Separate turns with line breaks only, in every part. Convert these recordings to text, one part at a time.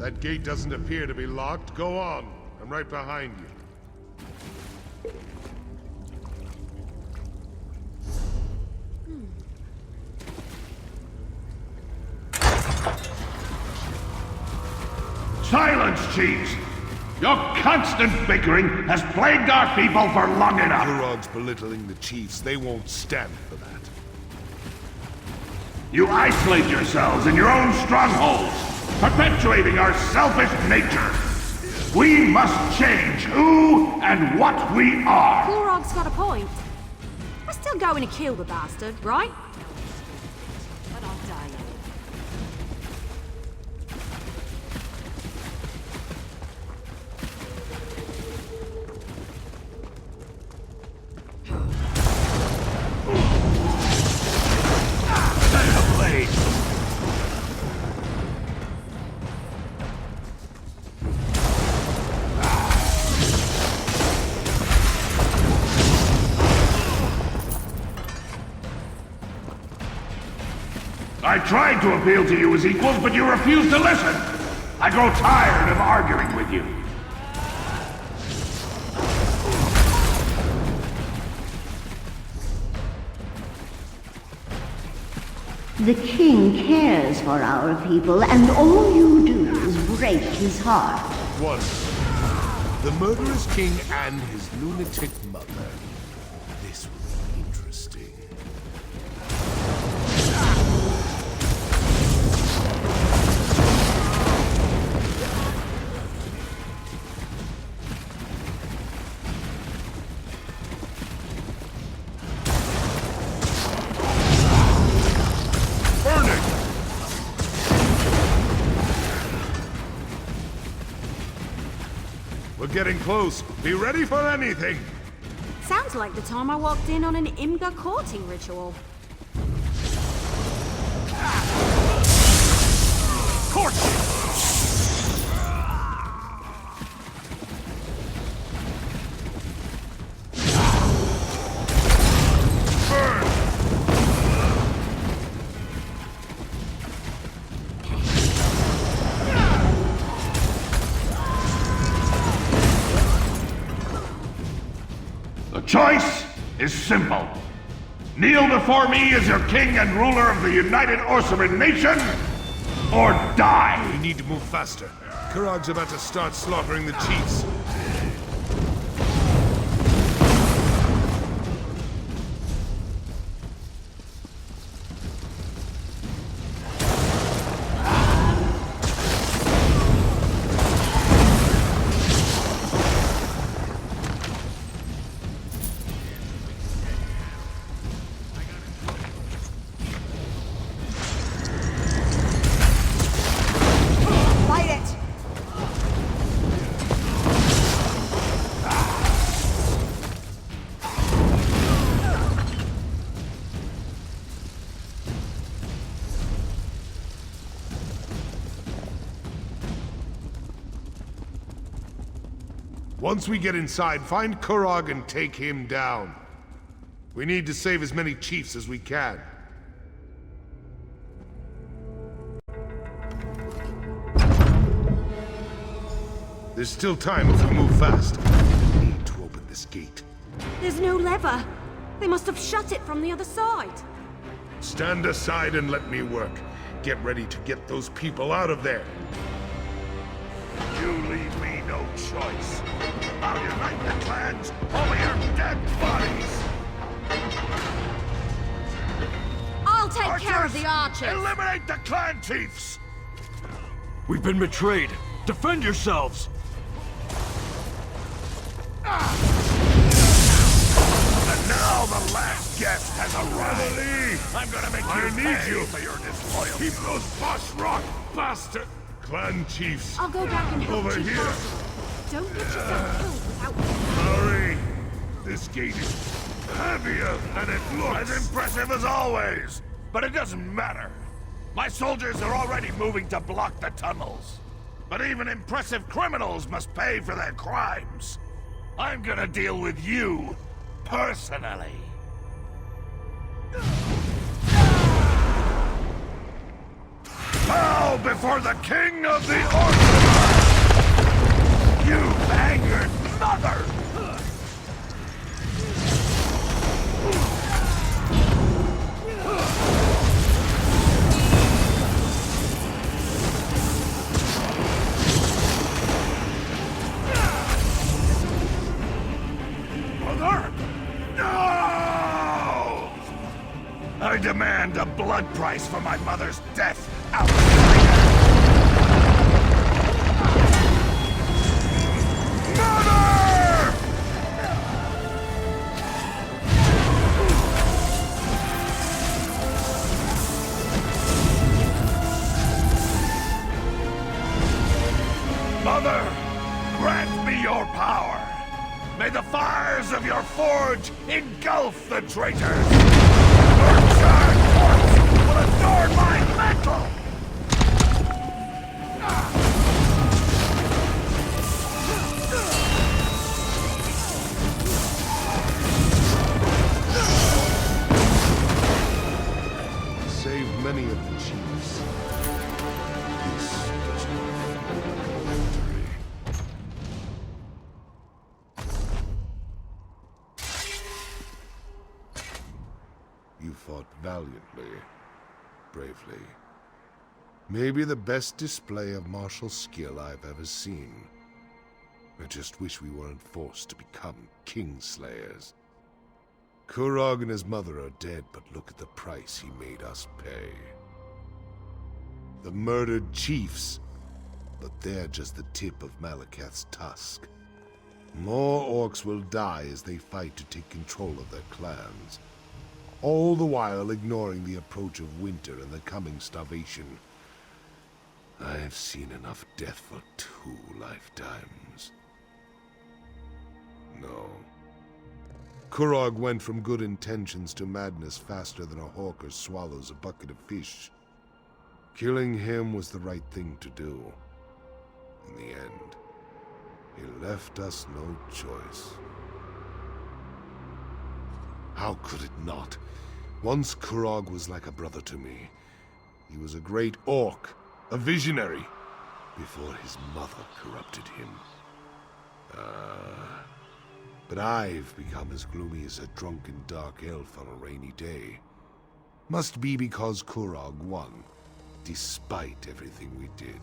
That gate doesn't appear to be locked. Go on. I'm right behind you.
Silence, chiefs! Your constant bickering has plagued our people for long enough!
Kurog's belittling the chiefs. They won't stand for that.
You isolate yourselves in your own strongholds, perpetuating our selfish nature. We must change who and what we are.
Kurog's got a point. We're still going to kill the bastard, right? But I'll die.
I tried to appeal to you as equals, but you refused to listen. I grow tired of arguing with you.
The king cares for our people, and all you do is break his heart.
One. The murderous king and his lunatic mother. This will be interesting. We're getting close. Be ready for anything.
Sounds like the time I walked in on an Imga courting ritual.
Courtship!
The choice is simple. Kneel before me as your king and ruler of the United Orsaman Nation, or die!
We need to move faster. Kurog's about to start slaughtering the chiefs. Once we get inside, find Kurog and take him down. We need to save as many chiefs as we can. There's still time if we move fast. We need to open this gate.
There's no lever. They must have shut it from the other side.
Stand aside and let me work. Get ready to get those people out of there.
You leave me no choice. I'll unite the clans over your dead bodies!
I'll take care of the archers.
Eliminate the clan chiefs!
We've been betrayed. Defend yourselves!
And now the last guest has arrived. I'm gonna make you pay for your disloyalty.
Keep those boss rock, bastard! Clan chiefs,
I'll go back and help
over
Chief
here.
Marshal. Don't get yourself killed without...
Hurry! This gate is heavier than it looks.
As impressive as always, but it doesn't matter. My soldiers are already moving to block the tunnels. But even impressive criminals must pay for their crimes. I'm gonna deal with you personally. How before the king of the Orphanage! You've angered Mother! Mother? No! I demand a blood price for my mother's death, outsider! Mother! Mother, grant me your power. May the fires of your forge engulf the traitors! Your charred corpse will adorn my mantle!
Saved many of the chiefs. This does not feel like victory. You fought valiantly, bravely. Maybe the best display of martial skill I've ever seen. I just wish we weren't forced to become kingslayers. Kurog and his mother are dead, but look at the price he made us pay. The murdered chiefs, but they're just the tip of Malekith's tusk. More orcs will die as they fight to take control of their clans, all the while ignoring the approach of winter and the coming starvation. I've seen enough death for 2 lifetimes. No. Kurog went from good intentions to madness faster than a hawker swallows a bucket of fish. Killing him was the right thing to do. In the end, he left us no choice. How could it not? Once Kurog was like a brother to me. He was a great orc, a visionary, before his mother corrupted him. But I've become as gloomy as a drunken dark elf on a rainy day. Must be because Kurog won, despite everything we did.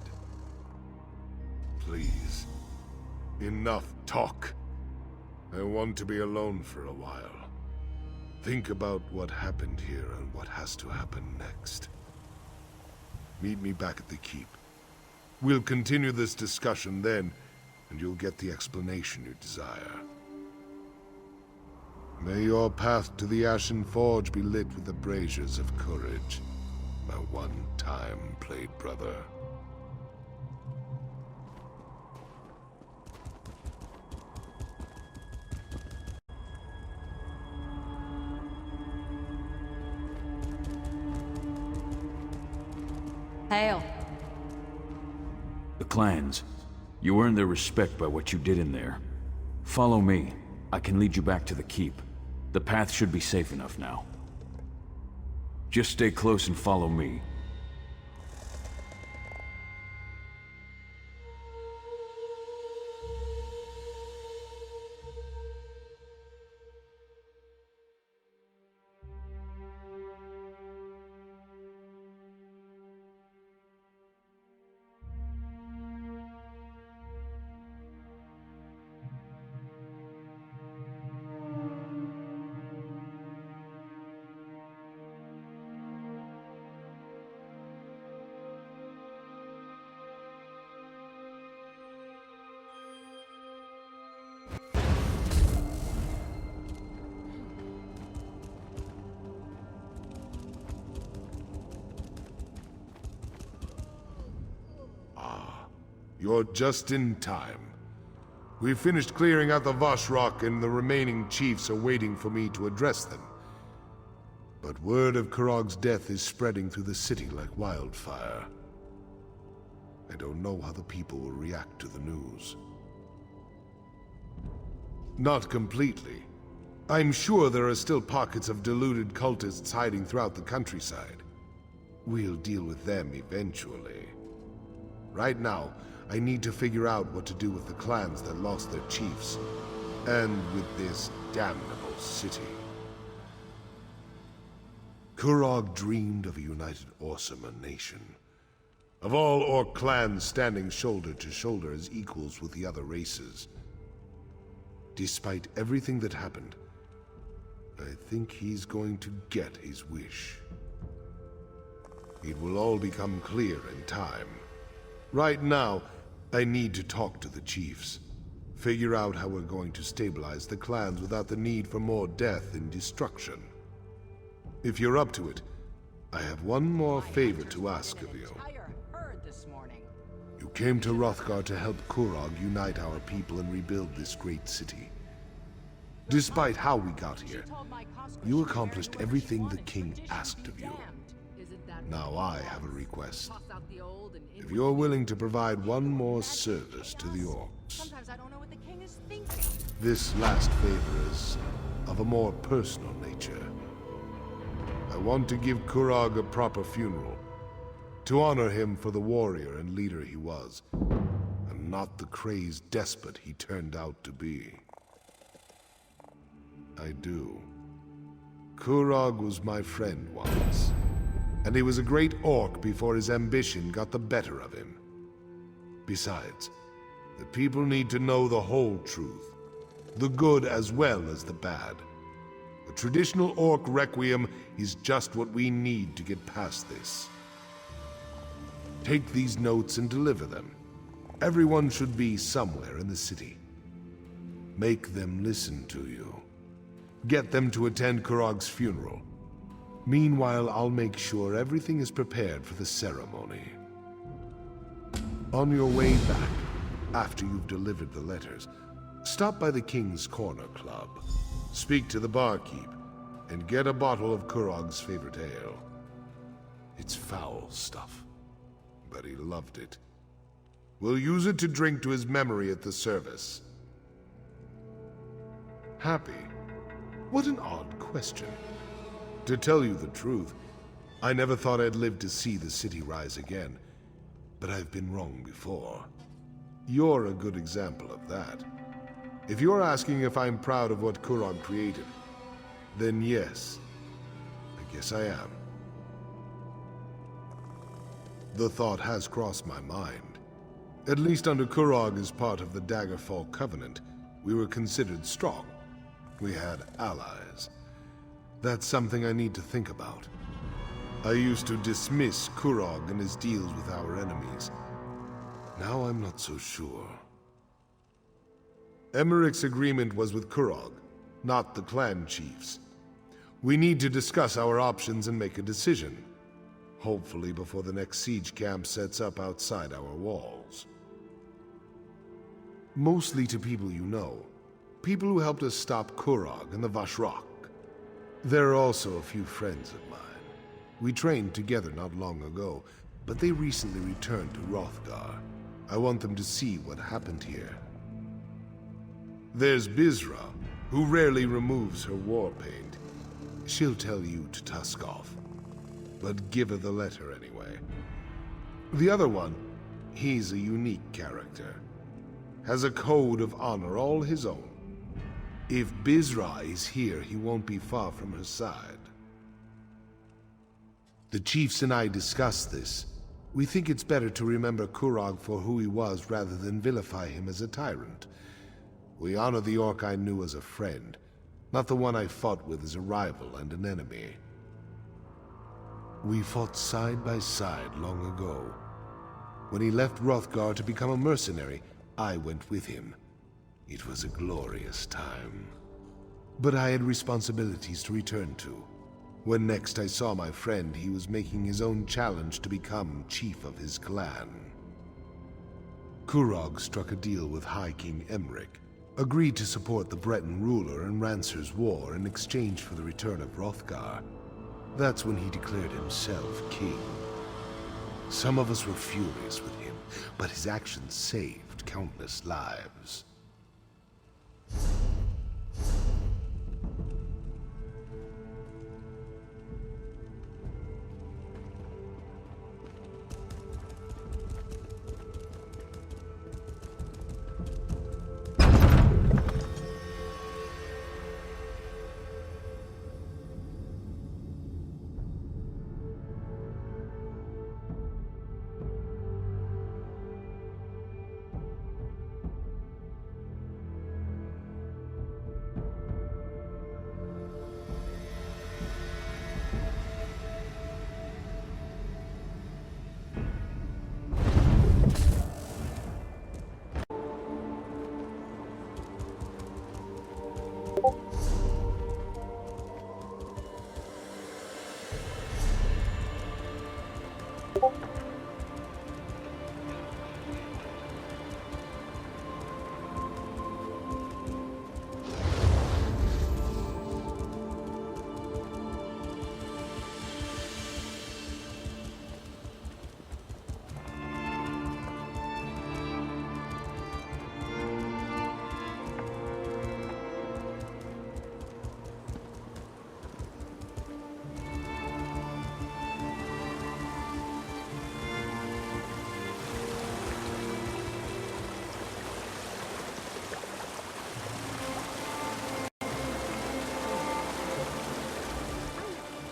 Please, enough talk. I want to be alone for a while. Think about what happened here and what has to happen next. Meet me back at the keep. We'll continue this discussion then, and you'll get the explanation you desire. May your path to the Ashen Forge be lit with the braziers of courage, my one-time played brother.
Hail.
The clans. You earned their respect by what you did in there. Follow me. I can lead you back to the keep. The path should be safe enough now. Just stay close and follow me.
You're just in time. We've finished clearing out the Vosh Rock and the remaining chiefs are waiting for me to address them. But word of Kurog's death is spreading through the city like wildfire. I don't know how the people will react to the news. Not completely. I'm sure there are still pockets of deluded cultists hiding throughout the countryside. We'll deal with them eventually. Right now, I need to figure out what to do with the clans that lost their chiefs, and with this damnable city. Kurog dreamed of a united Orcimer nation, of all Orc clans standing shoulder to shoulder as equals with the other races. Despite everything that happened, I think he's going to get his wish. It will all become clear in time. Right now, I need to talk to the chiefs. Figure out how we're going to stabilize the clans without the need for more death and destruction. If you're up to it, I have one more favor to ask of you. You came to Hrothgar to help Kurog unite our people and rebuild this great city. Despite how we got here, you accomplished everything the king asked of you. Now I have a request. If you're willing to provide one more service to the Orcs. This last favor is of a more personal nature. I want to give Kurog a proper funeral, to honor him for the warrior and leader he was, and not the crazed despot he turned out to be. I do. Kurog was my friend once, and he was a great orc before his ambition got the better of him. Besides, the people need to know the whole truth, the good as well as the bad. A traditional orc requiem is just what we need to get past this. Take these notes and deliver them. Everyone should be somewhere in the city. Make them listen to you. Get them to attend Kurog's funeral. Meanwhile, I'll make sure everything is prepared for the ceremony. On your way back, after you've delivered the letters, stop by the King's Corner Club. Speak to the barkeep, and get a bottle of Kurog's favorite ale. It's foul stuff, but he loved it. We'll use it to drink to his memory at the service. Happy? What an odd question. To tell you the truth, I never thought I'd live to see the city rise again, but I've been wrong before. You're a good example of that. If you're asking if I'm proud of what Kurog created, then yes, I guess I am. The thought has crossed my mind. At least under Kurog as part of the Daggerfall Covenant, we were considered strong. We had allies. That's something I need to think about. I used to dismiss Kurog and his deals with our enemies. Now I'm not so sure. Emmerich's agreement was with Kurog, not the clan chiefs. We need to discuss our options and make a decision. Hopefully before the next siege camp sets up outside our walls. Mostly to people you know. People who helped us stop Kurog and the Vashrok. There are also a few friends of mine. We trained together not long ago, but they recently returned to Hrothgar. I want them to see what happened here. There's Bizra, who rarely removes her war paint. She'll tell you to tusk off, but give her the letter anyway. The other one, he's a unique character. Has a code of honor all his own. If Bizra is here, he won't be far from her side. The chiefs and I discussed this. We think it's better to remember Kurog for who he was rather than vilify him as a tyrant. We honor the orc I knew as a friend, not the one I fought with as a rival and an enemy. We fought side by side long ago. When he left Hrothgar to become a mercenary, I went with him. It was a glorious time. But I had responsibilities to return to. When next I saw my friend, he was making his own challenge to become chief of his clan. Kurog struck a deal with High King Emmerich, agreed to support the Breton ruler in Rancer's war in exchange for the return of Hrothgar. That's when he declared himself king. Some of us were furious with him, but his actions saved countless lives.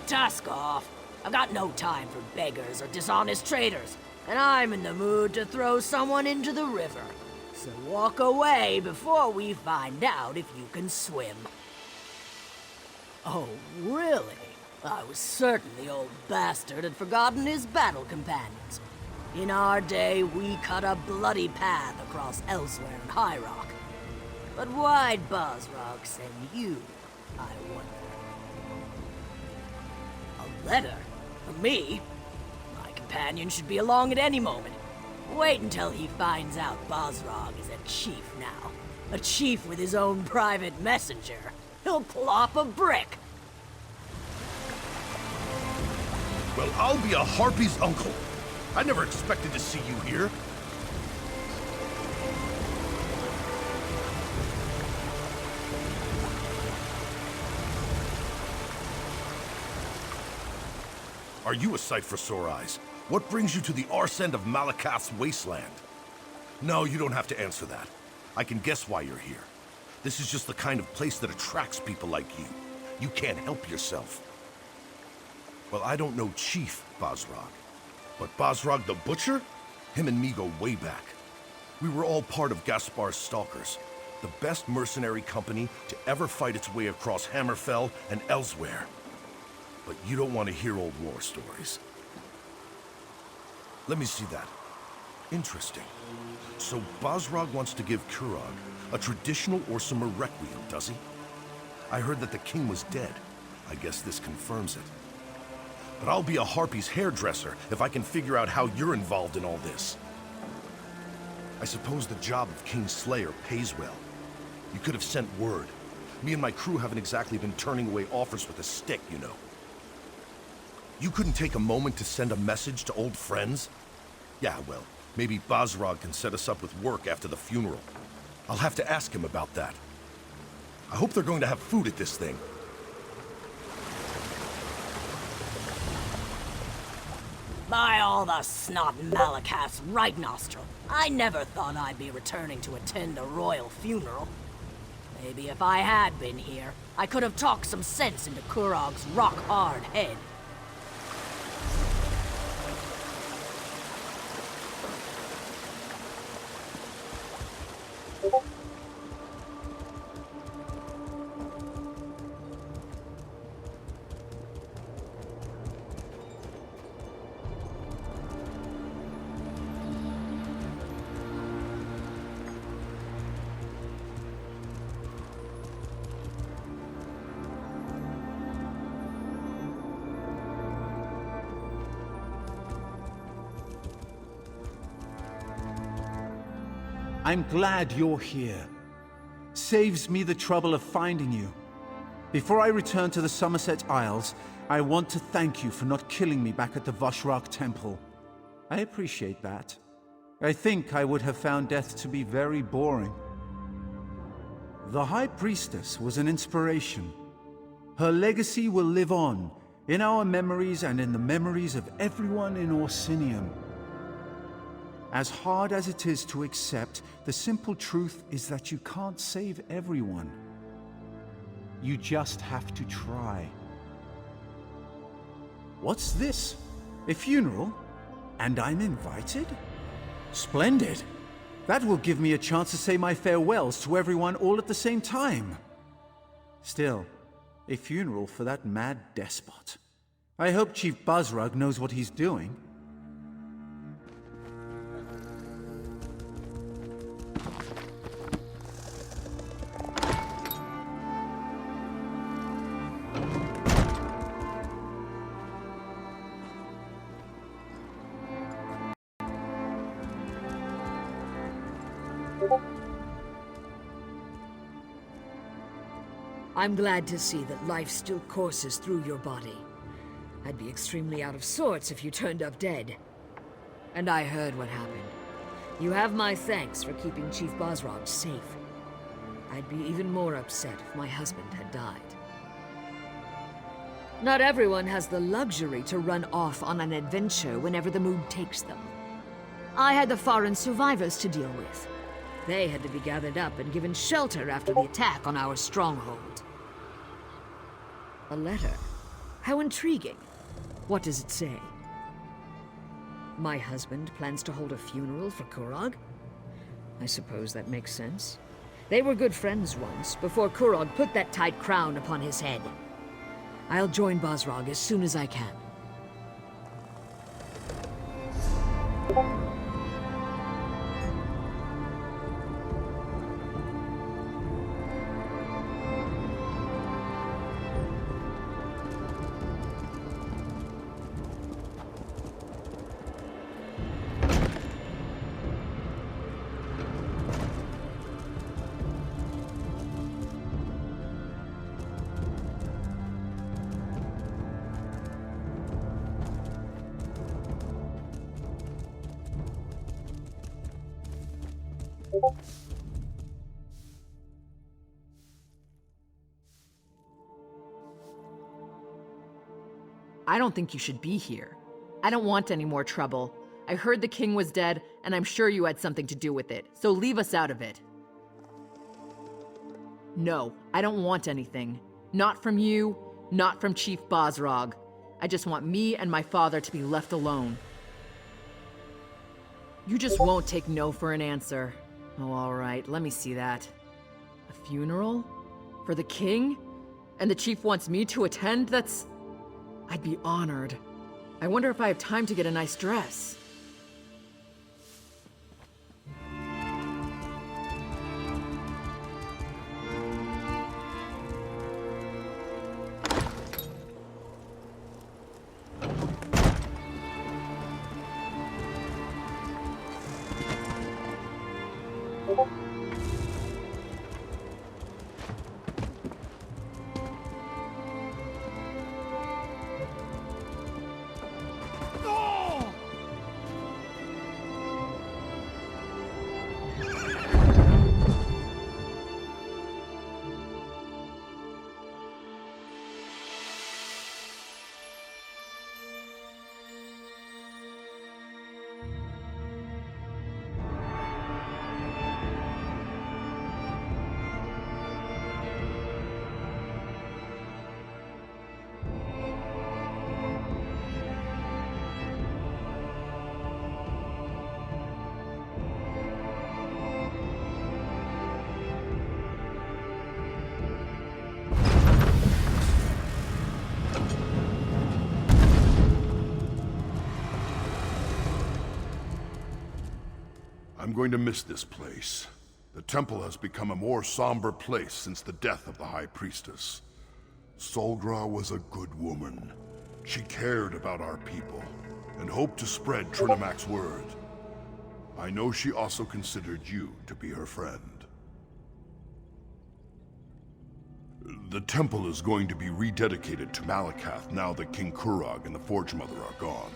Tusk off. I've got no time for beggars or dishonest traders, and I'm in the mood to throw someone into the river. So walk away before we find out if you can swim. Oh, really? I was certain the old bastard had forgotten his battle companions. In our day, we cut a bloody path across Elsewhere and High Rock. But why'd Bosrog send you, I wonder? A letter? For me? My companion should be along at any moment. Wait until he finds out Bosrog is a chief now. A chief with his own private messenger. He'll plop a brick.
Well, I'll be a harpy's uncle. I never expected to see you here. Are you a sight for sore eyes? What brings you to the arse end of Malakath's wasteland? No, you don't have to answer that. I can guess why you're here. This is just the kind of place that attracts people like you. You can't help yourself. Well, I don't know Chief Bosrog. But Bosrog the Butcher? Him and me go way back. We were all part of Gaspar's Stalkers, the best mercenary company to ever fight its way across Hammerfell and elsewhere. But you don't want to hear old war stories. Let me see that. Interesting. So Bosrog wants to give Kurog a traditional Orsimer requiem, does he? I heard that the king was dead. I guess this confirms it. But I'll be a harpy's hairdresser if I can figure out how you're involved in all this. I suppose the job of King's Slayer pays well. You could have sent word. Me and my crew haven't exactly been turning away offers with a stick, you know. You couldn't take a moment to send a message to old friends? Yeah, well, maybe Bosrog can set us up with work after the funeral. I'll have to ask him about that. I hope they're going to have food at this thing.
By all the snot in Malakath's right nostril, I never thought I'd be returning to attend a royal funeral. Maybe if I had been here, I could have talked some sense into Kurog's rock-hard head.
I'm glad you're here. Saves me the trouble of finding you. Before I return to the Somerset Isles, I want to thank you for not killing me back at the Voshrak Temple. I appreciate that. I think I would have found death to be very boring. The High Priestess was an inspiration. Her legacy will live on, in our memories and in the memories of everyone in Orsinium. As hard as it is to accept, the simple truth is that you can't save everyone. You just have to try. What's this? A funeral? And I'm invited? Splendid! That will give me a chance to say my farewells to everyone all at the same time. Still, a funeral for that mad despot. I hope Chief Bosrog knows what he's doing.
I'm glad to see that life still courses through your body. I'd be extremely out of sorts if you turned up dead. And I heard what happened. You have my thanks for keeping Chief Bosrog safe. I'd be even more upset if my husband had died. Not everyone has the luxury to run off on an adventure whenever the mood takes them. I had the foreign survivors to deal with. They had to be gathered up and given shelter after the attack on our stronghold. A letter? How intriguing. What does it say? My husband plans to hold a funeral for Kurog? I suppose that makes sense. They were good friends once, before Kurog put that tight crown upon his head. I'll join Basrog as soon as I can.
I don't think you should be here. I don't want any more trouble. I heard the king was dead, and I'm sure you had something to do with it, so leave us out of it. No, I don't want anything. Not from you, not from Chief Basrog. I just want me and my father to be left alone. You just won't take no for an answer. Oh, all right, let me see that. A funeral? For the king? And the chief wants me to attend? I'd be honored. I wonder if I have time to get a nice dress.
I'm going to miss this place. The temple has become a more somber place since the death of the High Priestess. Solgra was a good woman. She cared about our people, and hoped to spread Trinimax's word. I know she also considered you to be her friend. The temple is going to be rededicated to Malakath now that King Kurog and the Forge Mother are gone.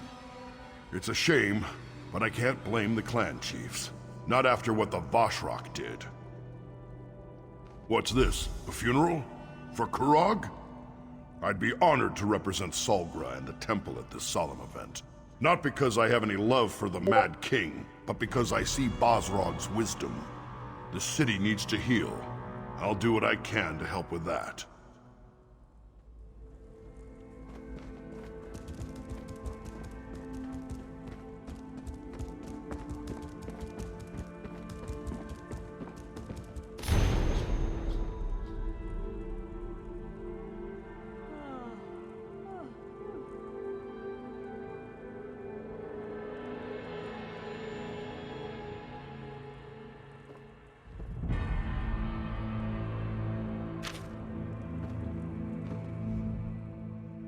It's a shame, but I can't blame the clan chiefs. Not after what the Vashrak did. What's this? A funeral? For Kurog? I'd be honored to represent Solgra and the temple at this solemn event. Not because I have any love for the Mad King, but because I see Basrog's wisdom. The city needs to heal. I'll do what I can to help with that.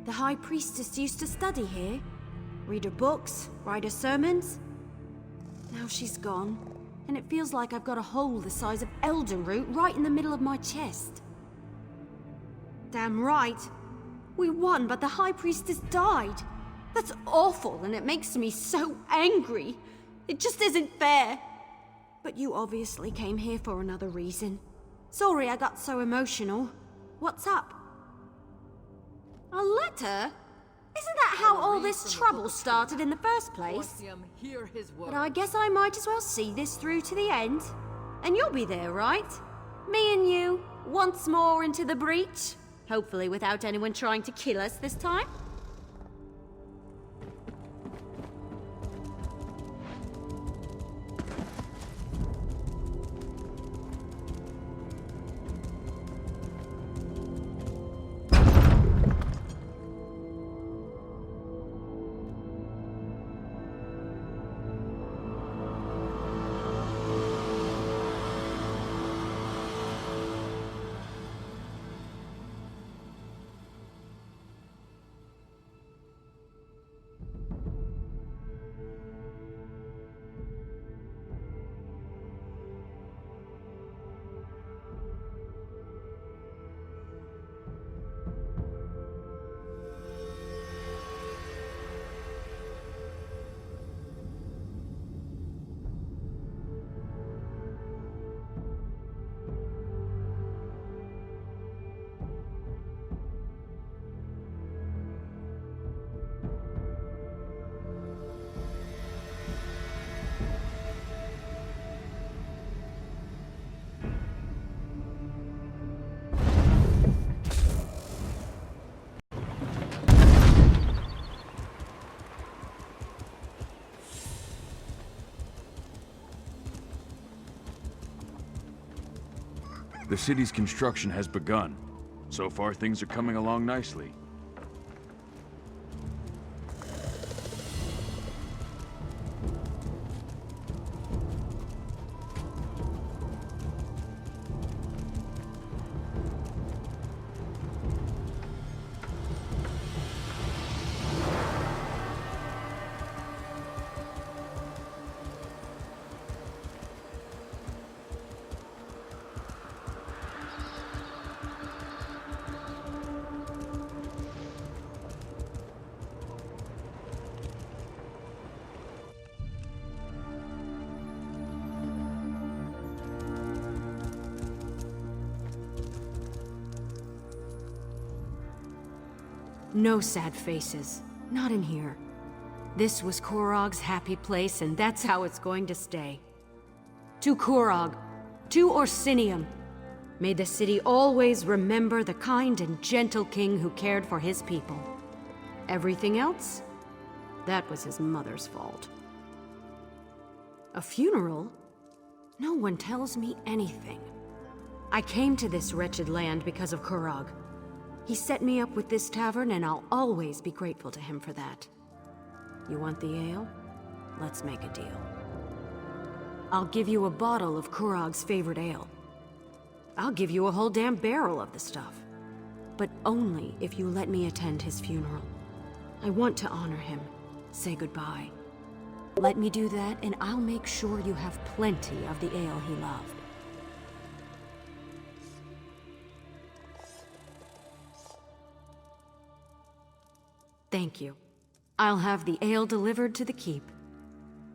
The High Priestess used to study here. Read her books, write her sermons. Now she's gone, and it feels like I've got a hole the size of Eldenroot right in the middle of my chest. Damn right. We won, but the High Priestess died. That's awful, and it makes me so angry. It just isn't fair. But you obviously came here for another reason. Sorry I got so emotional. What's up? A letter? Isn't that how all this trouble started in the first place? But I guess I might as well see this through to the end. And you'll be there, right? Me and you, once more into the breach? Hopefully without anyone trying to kill us this time.
The city's construction has begun. So far, things are coming along nicely.
No sad faces. Not in here. This was Korog's happy place, and that's how it's going to stay. To Korog, to Orsinium, may the city always remember the kind and gentle king who cared for his people. Everything else? That was his mother's fault. A funeral? No one tells me anything. I came to this wretched land because of Korog. He set me up with this tavern, and I'll always be grateful to him for that. You want the ale? Let's make a deal. I'll give you a bottle of Korog's favorite ale. I'll give you a whole damn barrel of the stuff. But only if you let me attend his funeral. I want to honor him, say goodbye. Let me do that, and I'll make sure you have plenty of the ale he loved. Thank you. I'll have the ale delivered to the keep.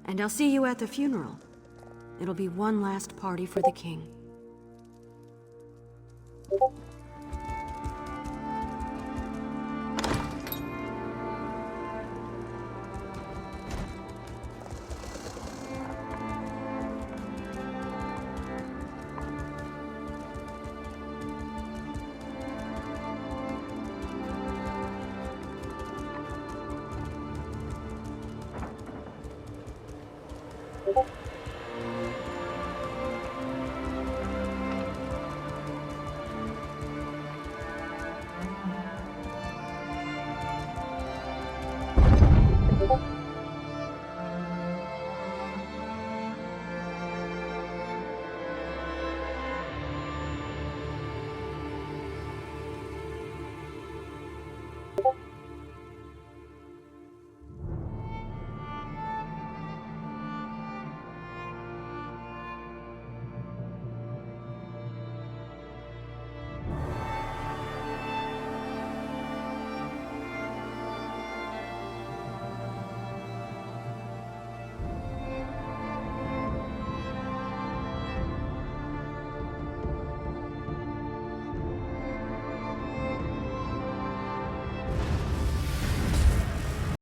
And I'll see you at the funeral. It'll be one last party for the king.
You